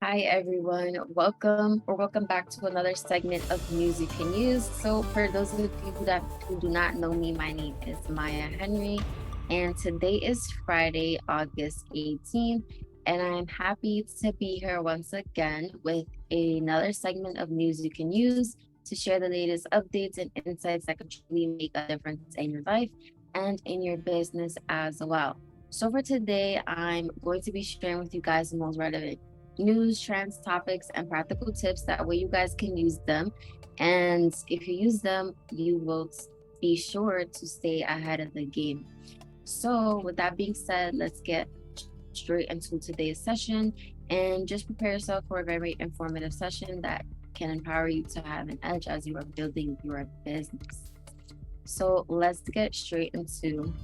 Hi everyone, welcome back to another segment of News You Can Use. So for those of you who do not know me, my name is Mya Henry, and today is Friday, August 18th, and I'm happy to be here once again with another segment of News You Can Use to share the latest updates and insights that could truly make a difference in your life and in your business as well. So for today, I'm going to be sharing with you guys the most relevant news, trends, topics, and practical tips. That way, you guys can use them. And if you use them, you will be sure to stay ahead of the game. So, with that being said, let's get straight into today's session and just prepare yourself for a very informative session that can empower you to have an edge as you are building your business. So, let's get straight into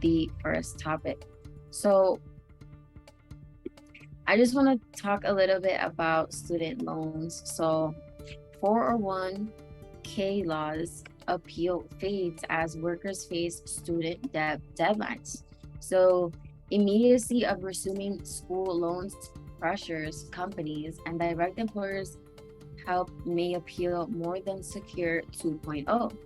the first topic. So, I just want to talk a little bit about student loans. So, 401k laws appeal fades as workers face student debt deadlines. So, immediacy of resuming school loans pressures companies and direct employers help may appeal more than Secure 2.0.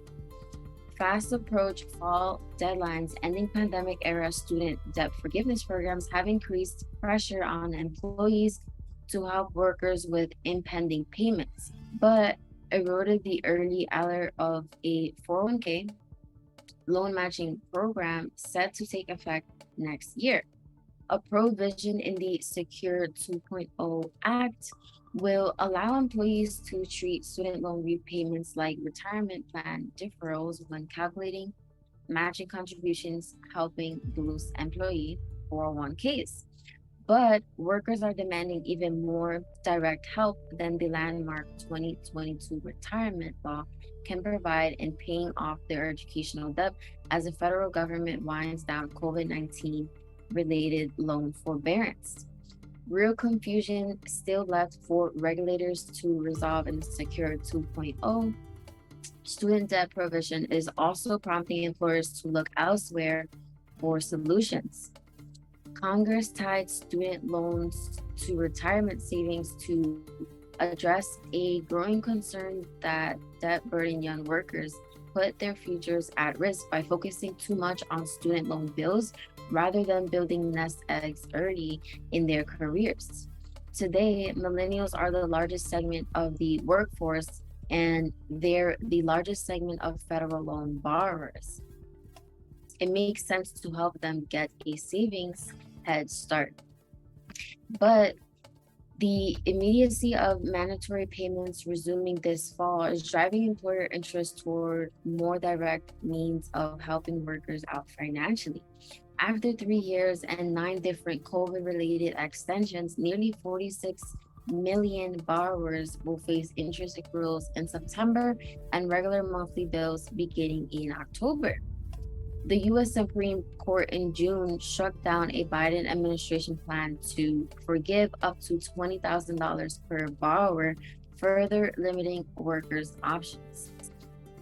Fast approach fall deadlines, ending pandemic era student debt forgiveness programs have increased pressure on employees to help workers with impending payments, but eroded the early alert of a 401k loan matching program set to take effect next year. A provision in the Secure 2.0 Act will allow employees to treat student loan repayments like retirement plan deferrals when calculating matching contributions, helping boost employee 401ks. But workers are demanding even more direct help than the landmark 2022 retirement law can provide in paying off their educational debt as the federal government winds down COVID 19 related loan forbearance. Real confusion still left for regulators to resolve in the Secure 2.0. Student debt provision is also prompting employers to look elsewhere for solutions. Congress tied student loans to retirement savings to address a growing concern that debt burdened young workers put their futures at risk by focusing too much on student loan bills rather than building nest eggs early in their careers. Today, millennials are the largest segment of the workforce and they're the largest segment of federal loan borrowers. It makes sense to help them get a savings head start. But the immediacy of mandatory payments resuming this fall is driving employer interest toward more direct means of helping workers out financially. After 3 years and nine different COVID related extensions, nearly 46 million borrowers will face interest accruals in September and regular monthly bills beginning in October. The US Supreme Court in June struck down a Biden administration plan to forgive up to $20,000 per borrower, further limiting workers' options.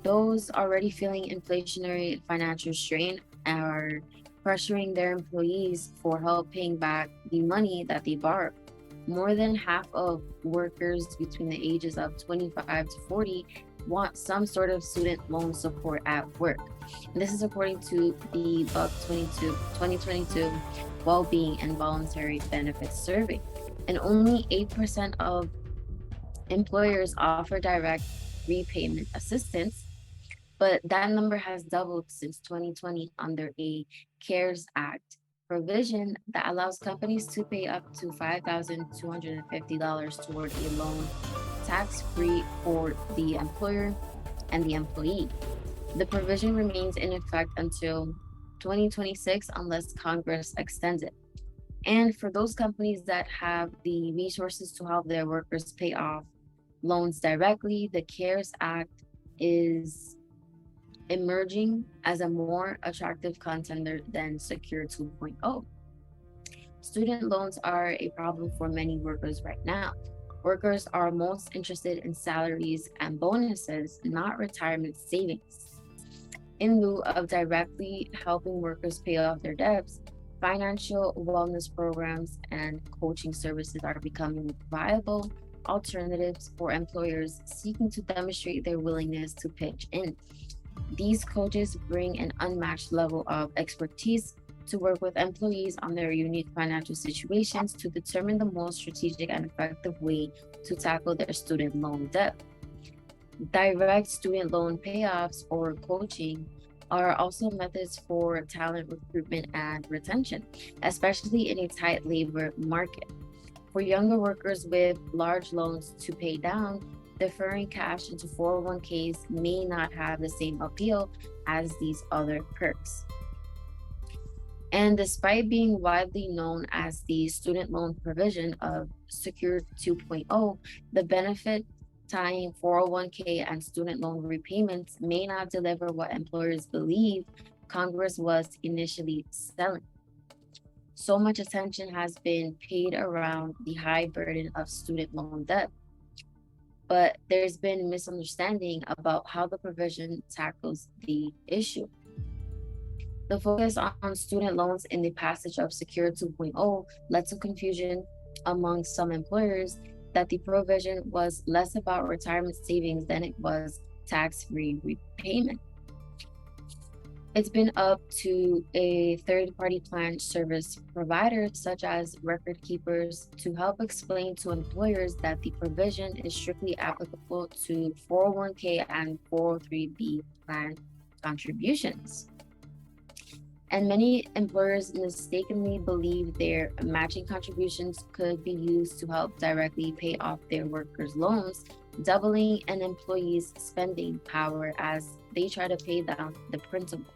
Those already feeling inflationary financial strain are pressuring their employees for help paying back the money that they borrowed. More than half of workers between the ages of 25 to 40 want some sort of student loan support at work. And this is according to the Buck 2022 Well-Being and Voluntary Benefits Survey. And only 8% of employers offer direct repayment assistance, but that number has doubled since 2020 under a CARES Act provision that allows companies to pay up to $5,250 toward a loan tax free for the employer and the employee. The provision remains in effect until 2026 unless Congress extends it. And for those companies that have the resources to help their workers pay off loans directly, the CARES Act is emerging as a more attractive contender than Secure 2.0. Student loans are a problem for many workers right now. Workers are most interested in salaries and bonuses, not retirement savings. In lieu of directly helping workers pay off their debts, Financial wellness programs and coaching services are becoming viable alternatives for employers seeking to demonstrate their willingness to pitch in. These coaches bring an unmatched level of expertise to work with employees on their unique financial situations to determine the most strategic and effective way to tackle their student loan debt. Direct student loan payoffs or coaching are also methods for talent recruitment and retention, especially in a tight labor market. For younger workers with large loans to pay down, deferring cash into 401ks may not have the same appeal as these other perks. And despite being widely known as the student loan provision of Secure 2.0, the benefit tying 401k and student loan repayments may not deliver what employers believe Congress was initially selling. So much attention has been paid around the high burden of student loan debt, but there's been misunderstanding about how the provision tackles the issue. The focus on student loans in the passage of Secure 2.0 led to confusion among some employers that the provision was less about retirement savings than it was tax-free repayment. It's been up to a third-party plan service provider, such as record keepers, to help explain to employers that the provision is strictly applicable to 401k and 403b plan contributions. And many employers mistakenly believe their matching contributions could be used to help directly pay off their workers' loans, doubling an employee's spending power as they try to pay down the principal.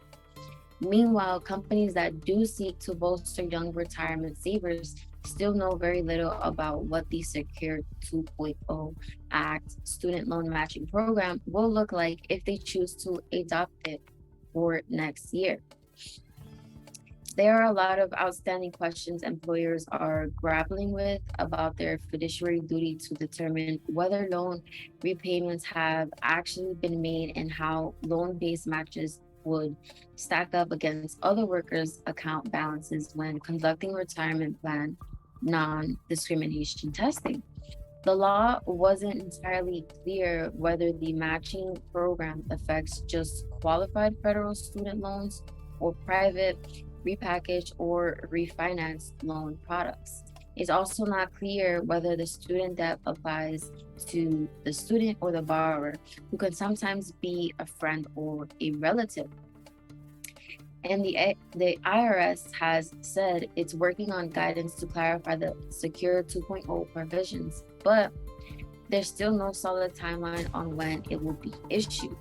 Meanwhile, companies that do seek to bolster young retirement savers still know very little about what the Secure 2.0 Act student loan matching program will look like if they choose to adopt it for next year. There are a lot of outstanding questions employers are grappling with about their fiduciary duty to determine whether loan repayments have actually been made and how loan based matches would stack up against other workers' account balances when conducting retirement plan non discrimination testing. The law wasn't entirely clear whether the matching program affects just qualified federal student loans or private, repackaged, or refinanced loan products. It's also not clear whether the student debt applies to the student or the borrower, who can sometimes be a friend or a relative. And the IRS has said it's working on guidance to clarify the Secure 2.0 provisions, but there's still no solid timeline on when it will be issued.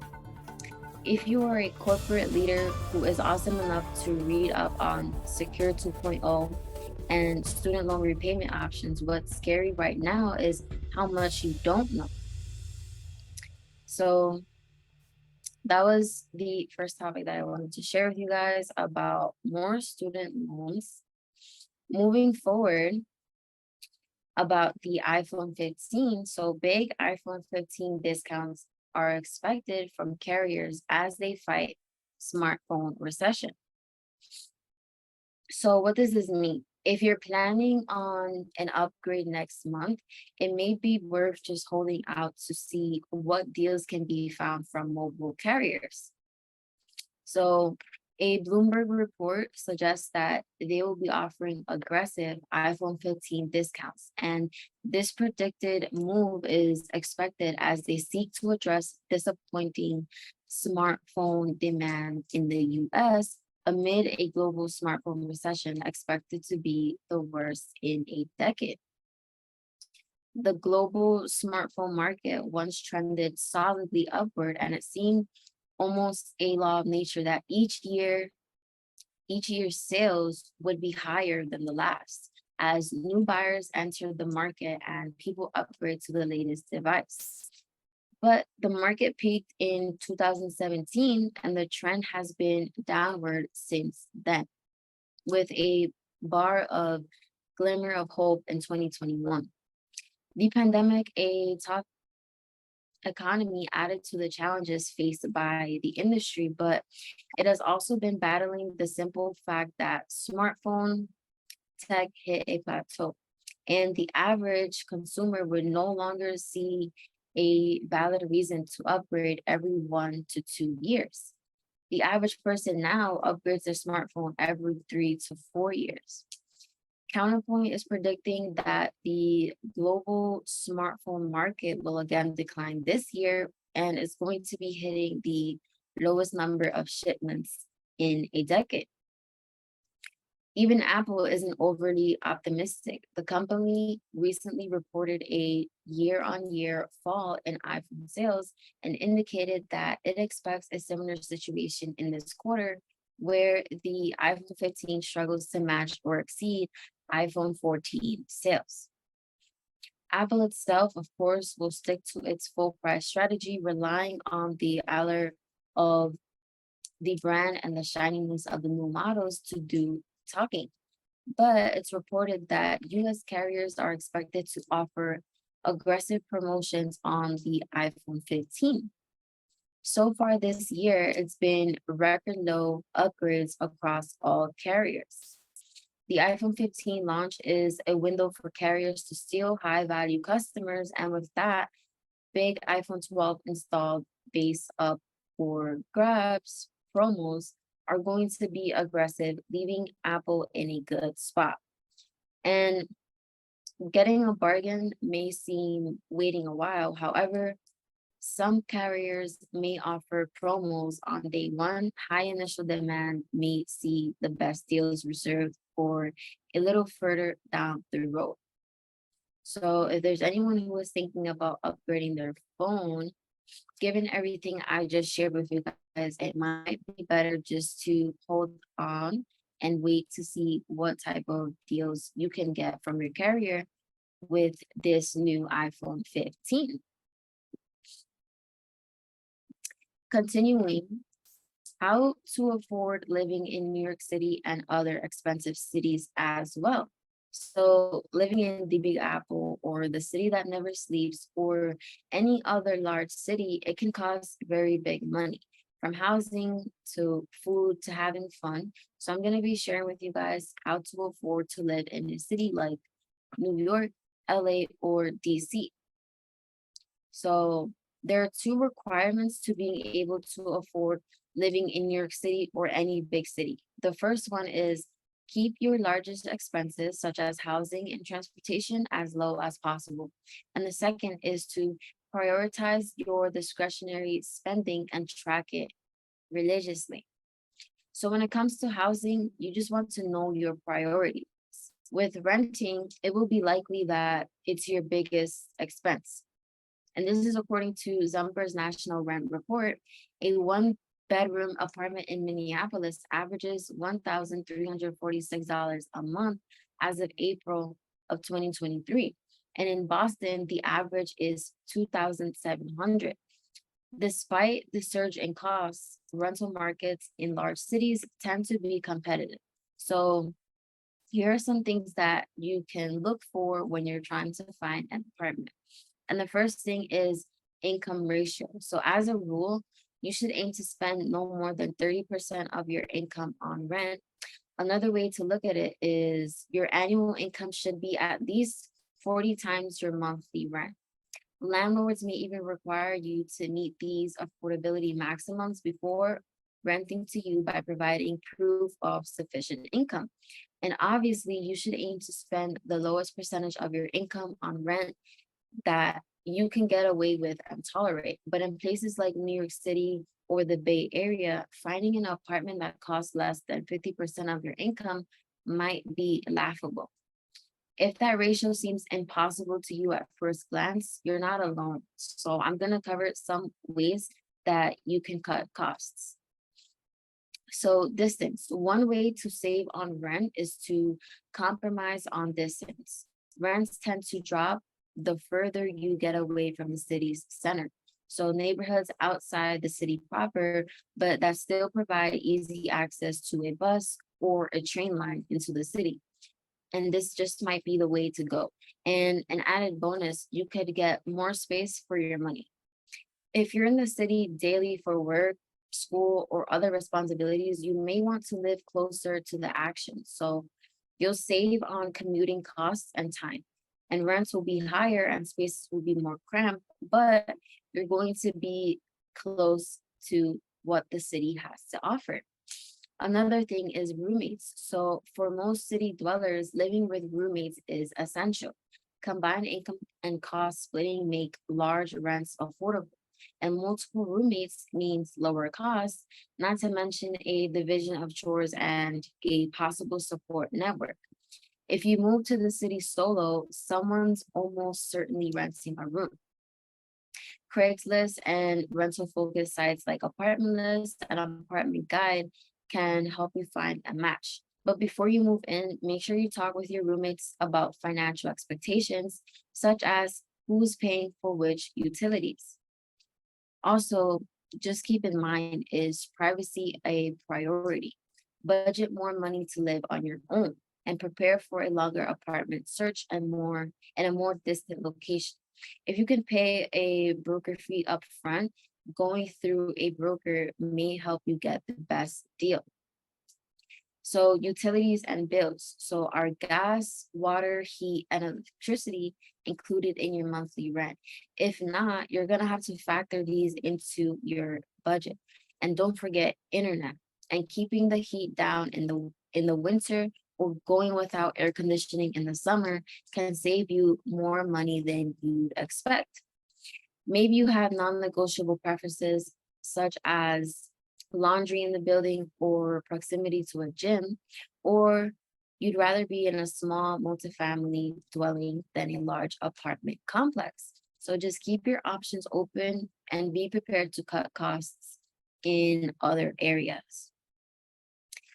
If you are a corporate leader who is awesome enough to read up on Secure 2.0 and student loan repayment options, what's scary right now is how much you don't know. So that was the first topic that I wanted to share with you guys about more student loans. Moving forward, about the iPhone 15. So, big iPhone 15 discounts are expected from carriers as they fight smartphone recession. So, what does this mean? If you're planning on an upgrade next month, it may be worth just holding out to see what deals can be found from mobile carriers. So, a Bloomberg report suggests that they will be offering aggressive iPhone 15 discounts. And this predicted move is expected as they seek to address disappointing smartphone demand in the US amid a global smartphone recession expected to be the worst in a decade. The global smartphone market once trended solidly upward, and it seemed almost a law of nature that each year's sales would be higher than the last as new buyers enter the market and people upgrade to the latest device. But the market peaked in 2017 and the trend has been downward since then, with a bar of glimmer of hope in 2021. The pandemic, a top economy added to the challenges faced by the industry, but it has also been battling the simple fact that smartphone tech hit a plateau, and the average consumer would no longer see a valid reason to upgrade every 1 to 2 years. The average person now upgrades their smartphone every 3 to 4 years. Counterpoint is predicting that the global smartphone market will again decline this year and is going to be hitting the lowest number of shipments in a decade. Even Apple isn't overly optimistic. The company recently reported a year on year fall in iPhone sales and indicated that it expects a similar situation in this quarter, where the iPhone 15 struggles to match or exceed iPhone 14 sales. Apple itself, of course, will stick to its full price strategy, relying on the allure of the brand and the shininess of the new models to do talking. But it's reported that US carriers are expected to offer aggressive promotions on the iPhone 15. So far this year, it's been record low upgrades across all carriers. The iPhone 15 launch is a window for carriers to steal high value customers, and with that, big iPhone 12 installed base up for grabs, promos are going to be aggressive, leaving Apple in a good spot. And getting a bargain may seem waiting a while. However, some carriers may offer promos on day one. High initial demand may see the best deals reserved for a little further down the road. So if there's anyone who is thinking about upgrading their phone, given everything I just shared with you guys, it might be better just to hold on and wait to see what type of deals you can get from your carrier with this new iPhone 15. Continuing, how to afford living in New York City and other expensive cities as well. So, living in the Big Apple or the city that never sleeps or any other large city, it can cost very big money, from housing to food to having fun. So, I'm going to be sharing with you guys how to afford to live in a city like New York, LA, or DC. So there are two requirements to being able to afford living in New York City or any big city. The first one is keep your largest expenses, such as housing and transportation, as low as possible. And the second is to prioritize your discretionary spending and track it religiously. So when it comes to housing, you just want to know your priorities. With renting, it will be likely that it's your biggest expense. And this is according to Zumper's National Rent Report. A one-bedroom apartment in Minneapolis averages $1,346 a month as of April of 2023. And in Boston, the average is 2,700. Despite the surge in costs, rental markets in large cities tend to be competitive. So here are some things that you can look for when you're trying to find an apartment. And the first thing is income ratio. So as a rule, you should aim to spend no more than 30% of your income on rent. Another way to look at it is your annual income should be at least 40 times your monthly rent. Landlords may even require you to meet these affordability maximums before renting to you by providing proof of sufficient income. And obviously, you should aim to spend the lowest percentage of your income on rent that you can get away with and tolerate. But in places like New York City or the Bay Area, finding an apartment that costs less than 50% of your income might be laughable. If that ratio seems impossible to you at first glance, you're not alone. So I'm going to cover some ways that you can cut costs. So distance. One way to save on rent is to compromise on distance. Rents tend to drop the further you get away from the city's center. So neighborhoods outside the city proper, but that still provide easy access to a bus or a train line into the city. And this just might be the way to go. And an added bonus, you could get more space for your money. If you're in the city daily for work, school, or other responsibilities, you may want to live closer to the action. So you'll save on commuting costs and time. And rents will be higher and spaces will be more cramped, but you're going to be close to what the city has to offer. Another thing is roommates. So for most city dwellers, living with roommates is essential. Combined income and cost splitting make large rents affordable. And multiple roommates means lower costs, not to mention a division of chores and a possible support network. If you move to the city solo, someone's almost certainly renting a room. Craigslist and rental focused sites like Apartment List and Apartment Guide can help you find a match. But before you move in, make sure you talk with your roommates about financial expectations, such as who's paying for which utilities. Also, just keep in mind, is privacy a priority? Budget more money to live on your own and prepare for a longer apartment search and a more distant location. If you can pay a broker fee up front, going through a broker may help you get the best deal. So utilities and bills. So are gas, water, heat, and electricity included in your monthly rent? If not, you're gonna have to factor these into your budget. And don't forget internet and keeping the heat down in the winter or going without air conditioning in the summer can save you more money than you'd expect. Maybe you have non-negotiable preferences such as laundry in the building or proximity to a gym, or you'd rather be in a small multifamily dwelling than a large apartment complex. So just keep your options open and be prepared to cut costs in other areas.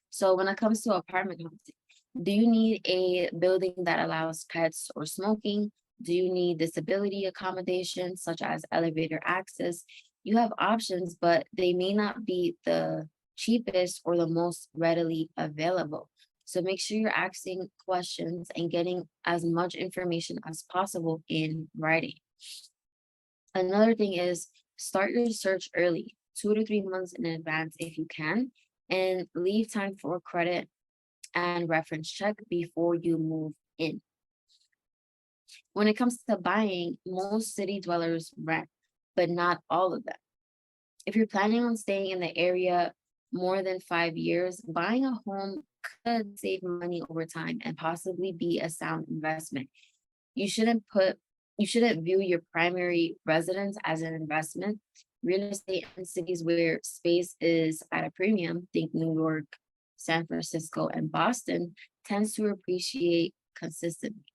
So when it comes to apartment housing, do you need a building that allows pets or smoking? Do you need disability accommodations such as elevator access? You have options, but they may not be the cheapest or the most readily available. So make sure you're asking questions and getting as much information as possible in writing. Another thing is start your search early, 2 to 3 months in advance if you can, and leave time for credit and reference check before you move in. When it comes to buying, most city dwellers rent, but not all of them. If you're planning on staying in the area more than 5 years, buying a home could save money over time and possibly be a sound investment. You shouldn't put you shouldn't view your primary residence as an investment. Real estate in cities where space is at a premium, think New York, San Francisco, and Boston, tends to appreciate consistently.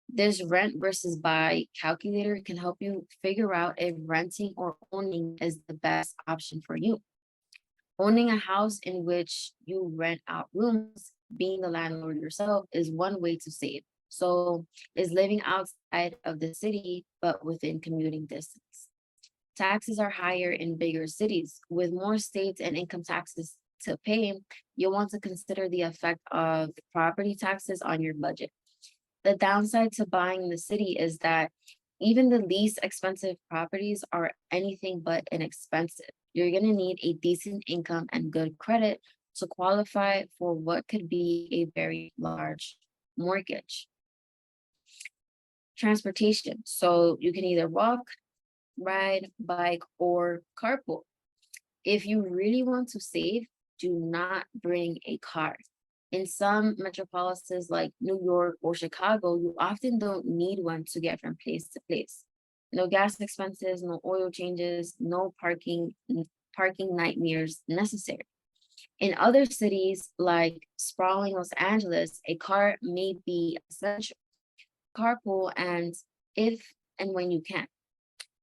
This rent versus buy calculator can help you figure out if renting or owning is the best option for you. Owning a house in which you rent out rooms, being the landlord yourself, is one way to save. So, is living outside of the city but within commuting distance. Taxes are higher in bigger cities. With more states and income taxes to pay, you'll want to consider the effect of property taxes on your budget. The downside to buying in the city is that even the least expensive properties are anything but inexpensive. You're going to need a decent income and good credit to qualify for what could be a very large mortgage. Transportation. So you can either walk, ride, bike, or carpool. If you really want to save, do not bring a car. In some metropolises like New York or Chicago, you often don't need one to get from place to place. No gas expenses, no oil changes, no parking nightmares necessary. In other cities like sprawling Los Angeles, a car may be essential. Carpool and if and when you can.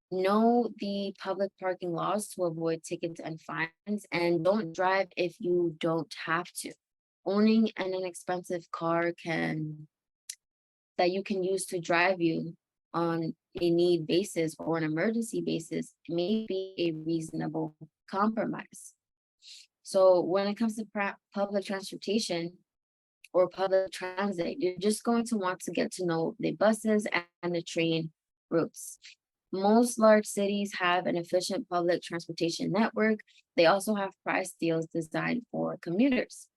Know the public parking laws to avoid tickets and fines, and don't drive if you don't have to. Owning an inexpensive car can that you can use to drive you on a need basis or an emergency basis may be a reasonable compromise. So when it comes to public transportation or public transit, you're just going to want to get to know the buses and the train routes. Most large cities have an efficient public transportation network. They also have price deals designed for commuters.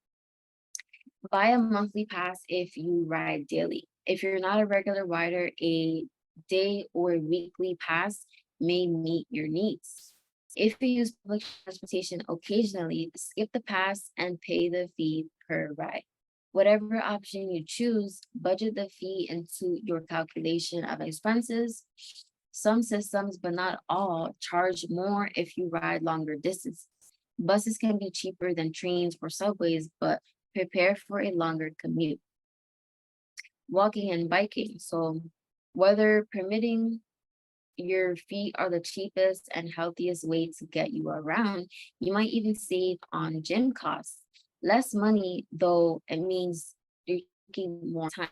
Buy a monthly pass if you ride daily. If you're not a regular rider, a day or weekly pass may meet your needs. If you use public transportation occasionally, skip the pass and pay the fee per ride. Whatever option you choose, budget the fee into your calculation of expenses. Some systems, but not all, charge more if you ride longer distances. Buses can be cheaper than trains or subways, but prepare for a longer commute. Walking and biking. So, weather permitting, your feet are the cheapest and healthiest way to get you around. You might even save on gym costs. Less money, though, it means you're taking more time.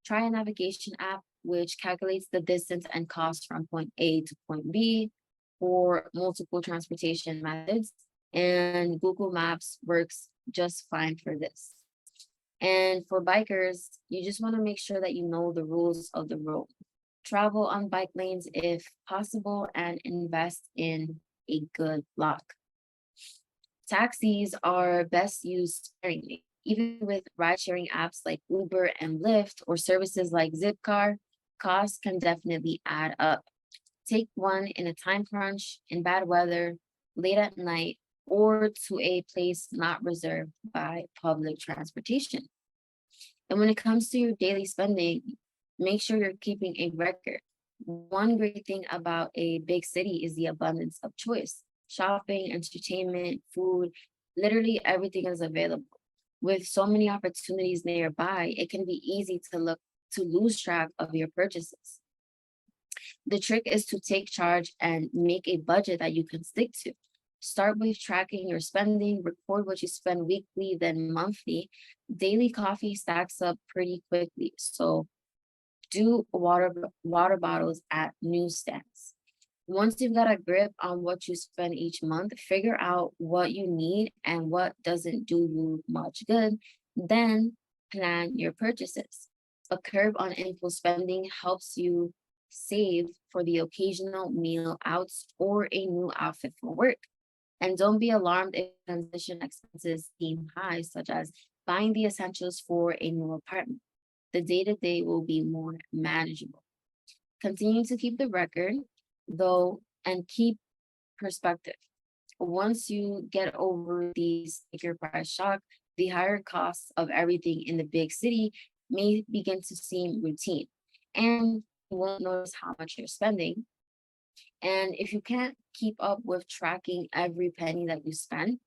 Try a navigation app which calculates the distance and cost from point A to point B for multiple transportation methods. And Google Maps works just fine for this. And for bikers, you just want to make sure that you know the rules of the road. Travel on bike lanes if possible and invest in a good lock. Taxis are best used sparingly. Even with ride sharing apps like Uber and Lyft or services like Zipcar, costs can definitely add up. Take one in a time crunch, in bad weather, late at night, or to a place not reserved by public transportation. And when it comes to your daily spending, make sure you're keeping a record. One great thing about a big city is the abundance of choice. Shopping, entertainment, food, literally everything is available. With so many opportunities nearby, it can be easy to lose track of your purchases. The trick is to take charge and make a budget that you can stick to. Start with tracking your spending, record what you spend weekly, then monthly. Daily coffee stacks up pretty quickly. So do water bottles at newsstands. Once you've got a grip on what you spend each month, figure out what you need and what doesn't do you much good. Then plan your purchases. A curve on impulse spending helps you save for the occasional meal outs or a new outfit for work. And don't be alarmed if transition expenses seem high, such as buying the essentials for a new apartment. The day to day will be more manageable. Continue to keep the record, though, and keep perspective. Once you get over the sticker price shock, the higher costs of everything in the big city may begin to seem routine. And you won't notice how much you're spending. And if you can't keep up with tracking every penny that you spend,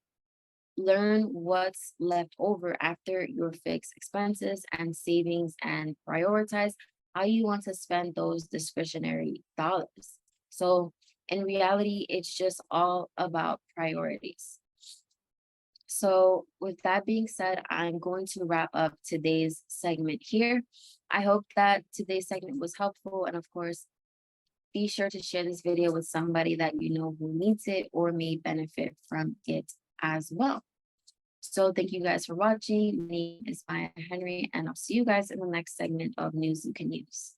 learn what's left over after your fixed expenses and savings and prioritize how you want to spend those discretionary dollars. So, in reality, it's just all about priorities. So, with that being said, I'm going to wrap up today's segment here. I hope that today's segment was helpful. And of course, be sure to share this video with somebody that you know who needs it or may benefit from it as well. So thank you guys for watching. My name is Mya Henry, and I'll see you guys in the next segment of News You Can Use.